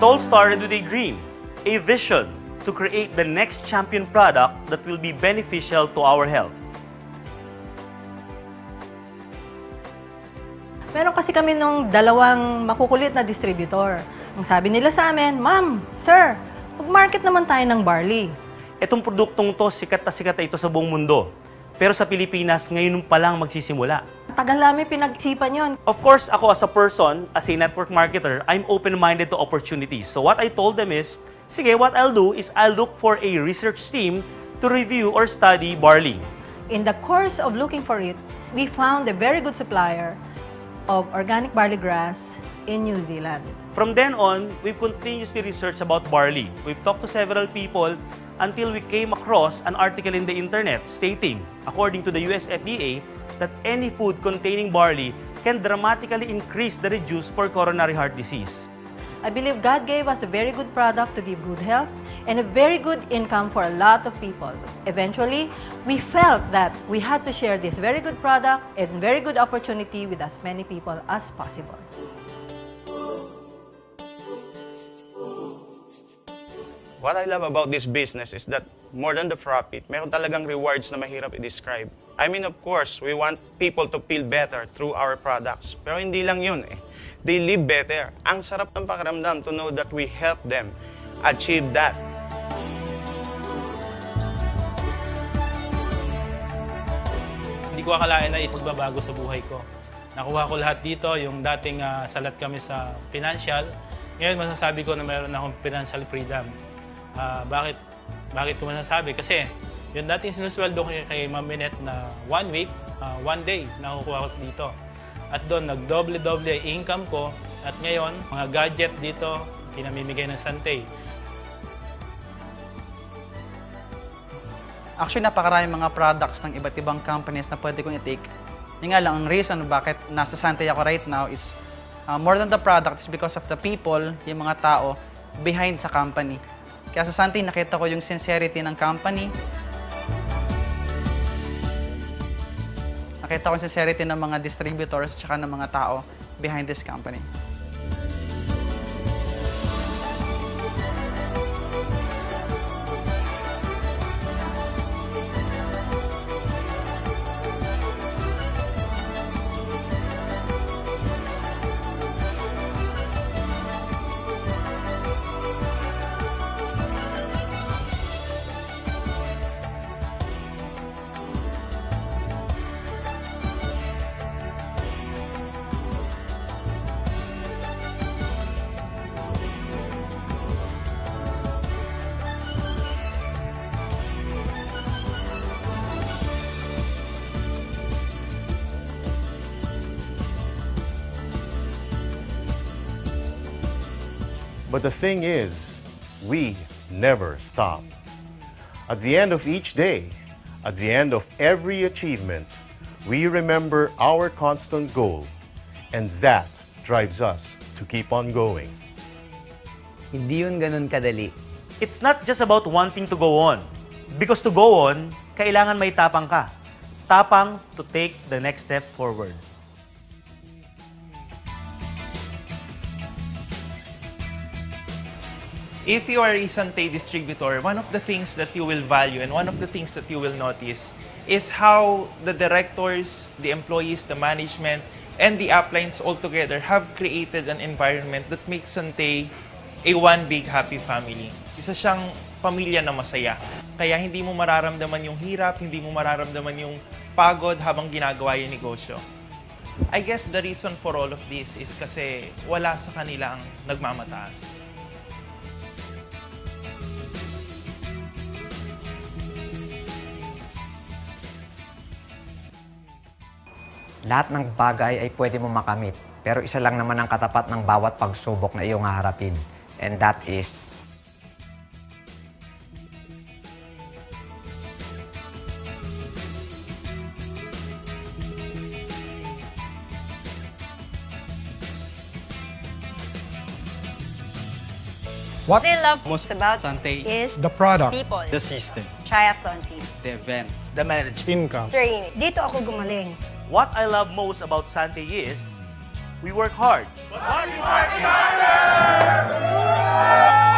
It all started with a dream, a vision to create the next champion product that will be beneficial to our health. Meron kasi kami nung dalawang makukulit na distributor. Ang sabi nila sa amin, Ma'am, Sir, mag-market naman tayo ng barley. Itong produktong to, sikat na ito sa buong mundo. Pero sa Pilipinas, ngayon pa lang magsisimula. Tagal namin pinag-isipan yon. Of course, ako as a person, as a network marketer, I'm open-minded to opportunities. So what I told them is, sige, what I'll do is I'll look for a research team to review or study barley. In the course of looking for it, we found a very good supplier of organic barley grass in New Zealand. From then on, we've continuously researched about barley. We've talked to several people until we came across an article in the internet stating, according to the US FDA, that any food containing barley can dramatically increase the risk for coronary heart disease. I believe God gave us a very good product to give good health and a very good income for a lot of people. Eventually, we felt that we had to share this very good product and very good opportunity with as many people as possible. What I love about this business is that more than the profit, meron talagang rewards na mahirap i-describe. I mean, of course, we want people to feel better through our products. Pero hindi lang yun eh. They live better. Ang sarap ng pakiramdam to know that we help them achieve that. Hindi ko akalain na ipagbabago sa buhay ko. Nakuha ko lahat dito, yung dating salat kami sa financial. Ngayon masasabi ko na meron akong financial freedom. Bakit ko masasabi? Kasi yung dating sinusweldo ko kay Ma'am Minette na 1 week, 1 day nakukuha ko dito. At doon, nagdoble-doble ang income ko. At ngayon, mga gadget dito, pinamimigay ng Santay. Actually, napakaraming mga products ng iba't ibang companies na pwede kong i-take. Yung nga lang, ang reason bakit nasa Santay ako right now is more than the product is because of the people, yung mga tao, behind sa company. Kaya sa Santay, nakita ko yung sincerity ng company. Nakita ko yung sincerity ng mga distributors at ng mga tao behind this company. But the thing is, we never stop. At the end of each day, at the end of every achievement, we remember our constant goal, and that drives us to keep on going. Hindi yun ganun kadali. It's not just about wanting to go on. Because to go on, kailangan may tapang ka. Tapang to take the next step forward. If you are a Santay distributor, one of the things that you will value and one of the things that you will notice is how the directors, the employees, the management, and the uplines all together have created an environment that makes Santay a one big happy family. Isa siyang pamilya na masaya. Kaya hindi mo mararamdaman yung hirap, hindi mo mararamdaman yung pagod habang ginagawa yung negosyo. I guess the reason for all of this is kasi wala sa kanila ang nagmamataas. Lahat ng bagay ay pwede mo makamit. Pero isa lang naman ang katapat ng bawat pagsubok na iyong haharapin. And that is What I love most about Santay is the product, people, the system, triathlon team, the events, The management. income. training. Dito ako gumaling. What I love most about Santay is, we work hard. But working hard is harder! Bye!